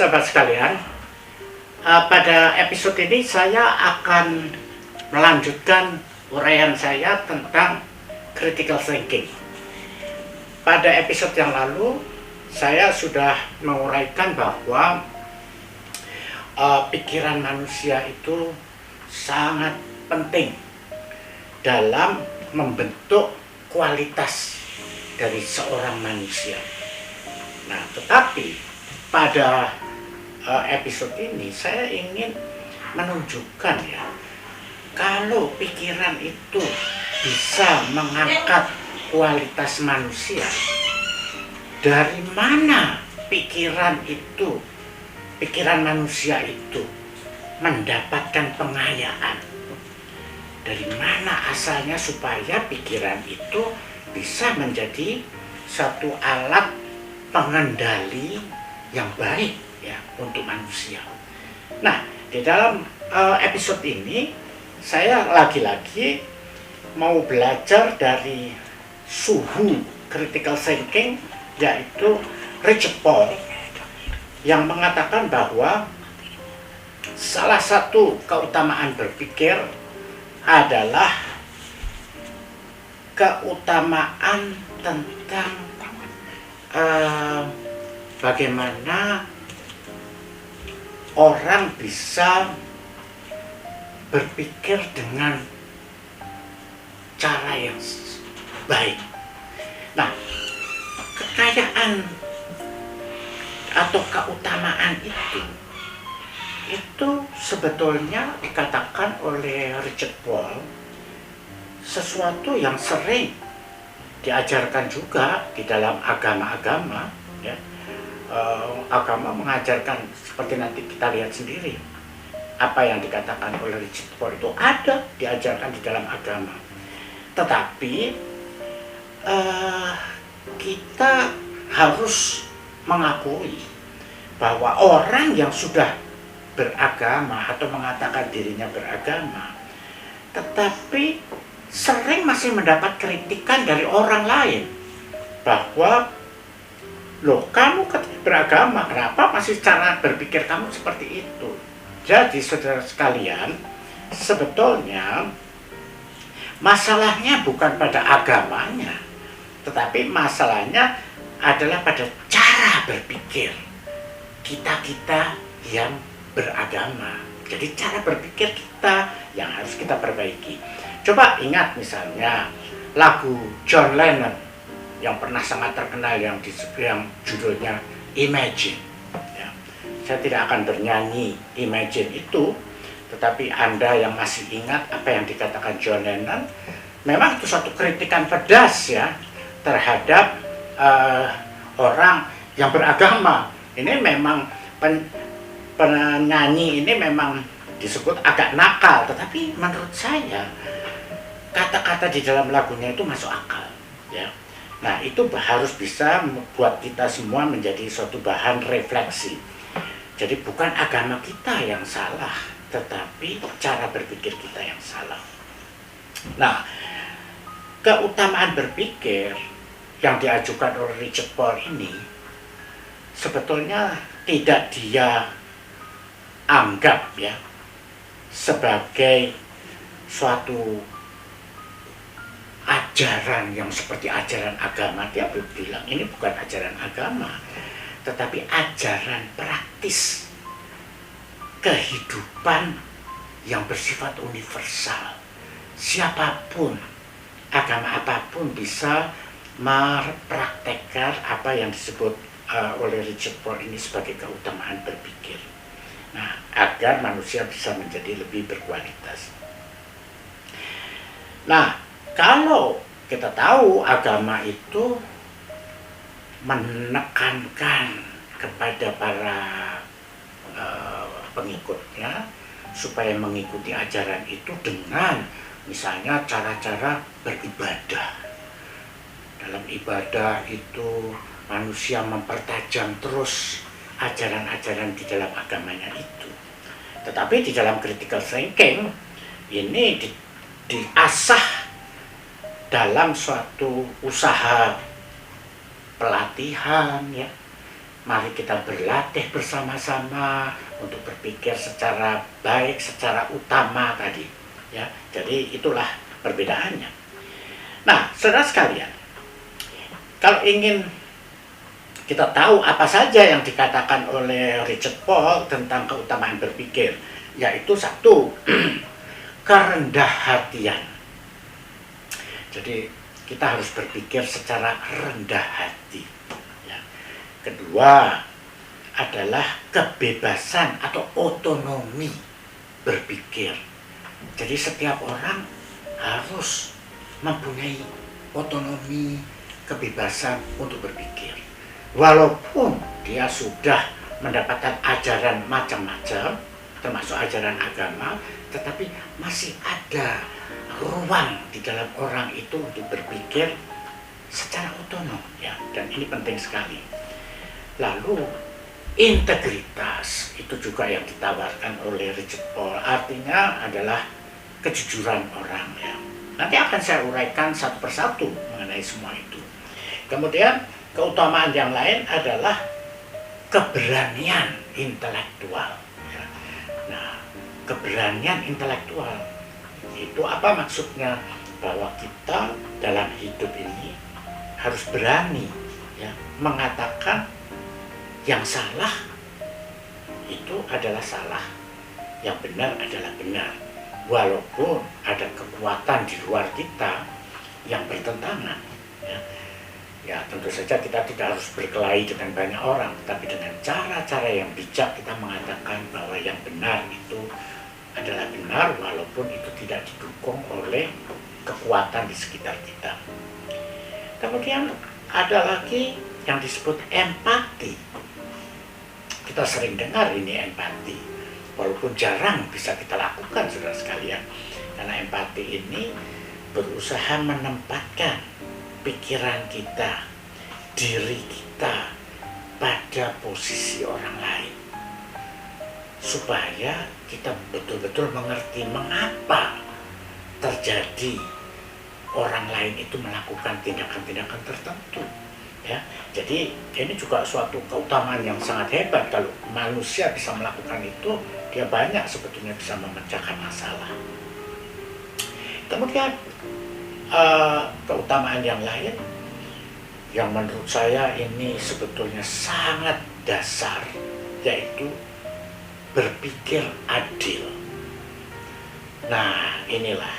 sahabat-sahabat sekalian, pada episode ini saya akan melanjutkan uraian saya tentang critical thinking. Pada episode yang lalu, saya sudah menguraikan bahwa pikiran manusia itu sangat penting dalam membentuk kualitas dari seorang manusia. Nah, tetapi pada episode ini saya ingin menunjukkan ya, kalau pikiran itu bisa mengangkat kualitas manusia, dari mana pikiran manusia itu mendapatkan pengayaan? Dari mana asalnya supaya pikiran itu bisa menjadi satu alat pengendali yang baik ya untuk manusia. Nah, di dalam episode ini saya lagi-lagi mau belajar dari suhu critical thinking, yaitu Richard Paul, yang mengatakan bahwa salah satu keutamaan berpikir adalah keutamaan tentang bagaimana orang bisa berpikir dengan cara yang baik. Nah, kekayaan atau keutamaan itu sebetulnya dikatakan oleh Richard Paul sesuatu yang sering diajarkan juga di dalam agama-agama ya. Agama mengajarkan seperti nanti kita lihat sendiri, apa yang dikatakan oleh Richard Paul itu ada diajarkan di dalam agama. Tetapi kita harus mengakui bahwa orang yang sudah beragama atau mengatakan dirinya beragama, tetapi sering masih mendapat kritikan dari orang lain bahwa, loh, kamu beragama, kenapa masih cara berpikir kamu seperti itu? Jadi saudara sekalian, sebetulnya masalahnya bukan pada agamanya, tetapi masalahnya adalah pada cara berpikir kita yang beragama. Jadi cara berpikir kita yang harus kita perbaiki. Coba ingat misalnya lagu John Lennon yang pernah sangat terkenal yang judulnya Imagine ya. Saya tidak akan bernyanyi Imagine itu, tetapi Anda yang masih ingat apa yang dikatakan John Lennon, memang itu suatu kritikan pedas ya terhadap orang yang beragama. Ini memang penyanyi ini memang disebut agak nakal, tetapi menurut saya kata-kata di dalam lagunya itu masuk akal ya. Nah, itu harus bisa membuat kita semua menjadi suatu bahan refleksi. Jadi bukan agama kita yang salah, tetapi cara berpikir kita yang salah. Nah, keutamaan berpikir yang diajukan oleh Richard Paul ini sebetulnya tidak dia anggap ya sebagai suatu ajaran yang seperti ajaran agama. Dia bilang ini bukan ajaran agama, tetapi ajaran praktis kehidupan yang bersifat universal. Siapapun, agama apapun bisa mempraktekkan apa yang disebut oleh Richard Paul ini sebagai keutamaan berpikir. Nah, agar manusia bisa menjadi lebih berkualitas. Nah, kalau kita tahu agama itu menekankan kepada para pengikutnya supaya mengikuti ajaran itu dengan misalnya cara-cara beribadah. Dalam ibadah itu manusia mempertajam terus ajaran-ajaran di dalam agamanya itu. Tetapi di dalam critical thinking ini diasah dalam suatu usaha pelatihan ya, mari kita berlatih bersama-sama untuk berpikir secara baik, secara utama tadi. Ya, jadi itulah perbedaannya. Nah, saudara sekalian, kalau ingin kita tahu apa saja yang dikatakan oleh Richard Paul tentang keutamaan berpikir, yaitu satu, kerendah hatian. Jadi kita harus berpikir secara rendah hati. Kedua adalah kebebasan atau otonomi berpikir. Jadi setiap orang harus mempunyai otonomi, kebebasan untuk berpikir. Walaupun dia sudah mendapatkan ajaran macam-macam, termasuk ajaran agama, tetapi masih ada ruang di dalam orang itu untuk berpikir secara otonom, ya. Dan ini penting sekali. Lalu integritas itu juga yang ditawarkan oleh Richard Paul, artinya adalah kejujuran orang, ya. Nanti akan saya uraikan satu persatu mengenai semua itu. Kemudian keutamaan yang lain adalah keberanian intelektual, ya. Nah, keberanian intelektual itu apa maksudnya? Bahwa kita dalam hidup ini harus berani, ya, mengatakan yang salah itu adalah salah, yang benar adalah benar, walaupun ada kekuatan di luar kita yang bertentangan. Ya, tentu saja kita tidak harus berkelahi dengan banyak orang, tapi dengan cara-cara yang bijak kita mengatakan bahwa yang benar itu adalah benar, walaupun itu tidak didukung oleh kekuatan di sekitar kita. Kemudian ada lagi yang disebut empati. Kita sering dengar ini empati, walaupun jarang bisa kita lakukan, saudara sekalian. Karena empati ini berusaha menempatkan pikiran kita, diri kita pada posisi orang lain, supaya kita betul-betul mengerti mengapa terjadi orang lain itu melakukan tindakan-tindakan tertentu. Ya, jadi ini juga suatu keutamaan yang sangat hebat. Kalau manusia bisa melakukan itu, dia banyak sebetulnya bisa memecahkan masalah. Kemudian keutamaan yang lain yang menurut saya ini sebetulnya sangat dasar, yaitu berpikir adil. Nah, inilah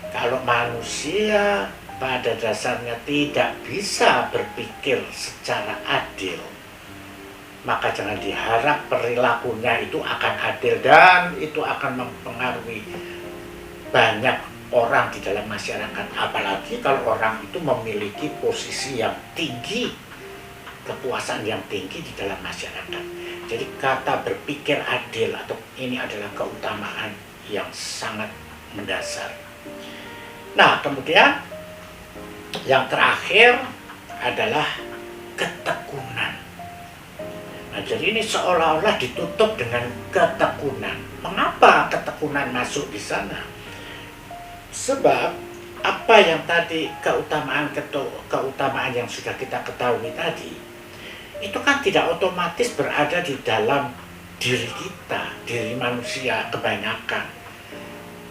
kalau manusia pada dasarnya tidak bisa berpikir secara adil, maka jangan diharap perilakunya itu akan adil, dan itu akan mempengaruhi banyak orang di dalam masyarakat. Apalagi kalau orang itu memiliki posisi yang tinggi, kekuasaan yang tinggi di dalam masyarakat. Jadi kata berpikir adil atau ini adalah keutamaan yang sangat mendasar. Nah, kemudian yang terakhir adalah ketekunan. Nah, jadi ini seolah-olah ditutup dengan ketekunan. Mengapa ketekunan masuk di sana? Sebab apa yang tadi keutamaan yang sudah kita ketahui tadi, itu kan tidak otomatis berada di dalam diri kita, diri manusia kebanyakan.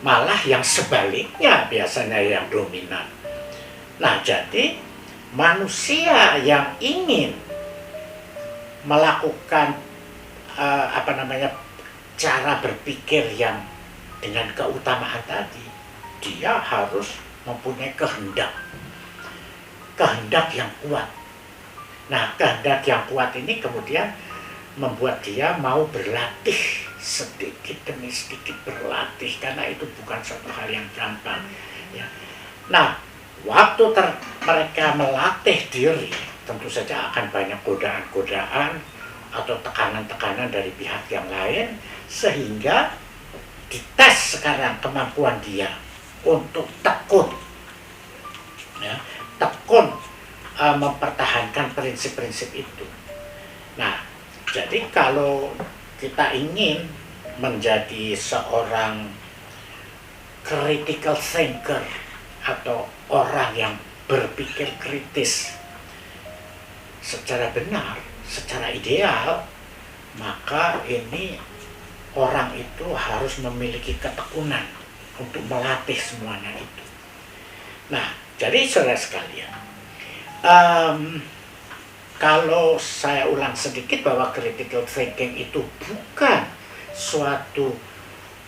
Malah yang sebaliknya biasanya yang dominan. Nah, jadi manusia yang ingin melakukan cara berpikir yang dengan keutamaan tadi, dia harus mempunyai kehendak yang kuat. Nah, kehendak yang kuat ini kemudian membuat dia mau berlatih sedikit demi sedikit berlatih, karena itu bukan suatu hal yang gampang, ya. Nah, waktu mereka melatih diri, tentu saja akan banyak godaan-godaan atau tekanan-tekanan dari pihak yang lain, sehingga dites sekarang kemampuan dia untuk tekun, ya, tekun mempertahankan prinsip-prinsip itu. Nah, jadi kalau kita ingin menjadi seorang critical thinker atau orang yang berpikir kritis secara benar, secara ideal, maka ini orang itu harus memiliki ketekunan untuk melatih semuanya itu. Nah, jadi saudara sekalian, kalau saya ulang sedikit bahwa critical thinking itu bukan suatu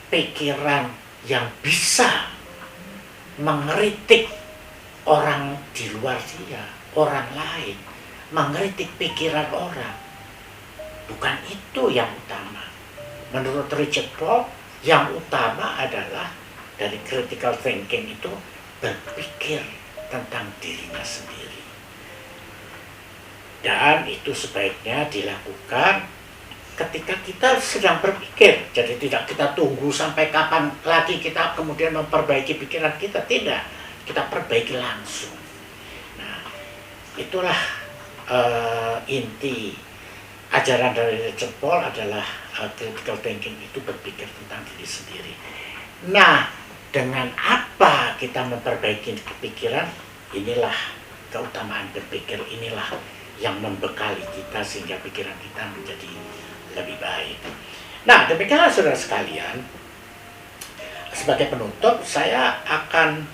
pikiran yang bisa mengkritik orang di luar dia, orang lain, mengkritik pikiran orang. Bukan itu yang utama. Menurut Richard Paul, yang utama adalah dari critical thinking itu berpikir tentang dirinya sendiri. Dan itu sebaiknya dilakukan ketika kita sedang berpikir. Jadi tidak kita tunggu sampai kapan lagi kita kemudian memperbaiki pikiran kita. Tidak, kita perbaiki langsung. Nah, itulah inti ajaran dari Richard Paul adalah critical thinking itu berpikir tentang diri sendiri. Nah, dengan apa kita memperbaiki pikiran? Inilah keutamaan berpikir, inilah yang membekali kita sehingga pikiran kita menjadi lebih baik. Nah, demikianlah saudara sekalian, sebagai penutup saya akan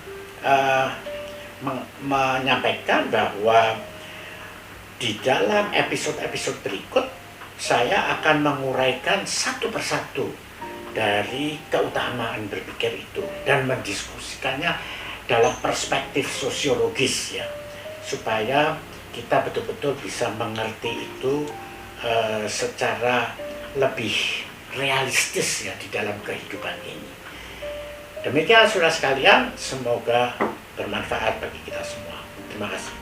menyampaikan bahwa di dalam episode-episode berikut saya akan menguraikan satu persatu dari keutamaan berpikir itu dan mendiskusikannya dalam perspektif sosiologis ya, supaya kita betul-betul bisa mengerti itu secara lebih realistis ya di dalam kehidupan ini. Demikian saudara sekalian, semoga bermanfaat bagi kita semua. Terima kasih.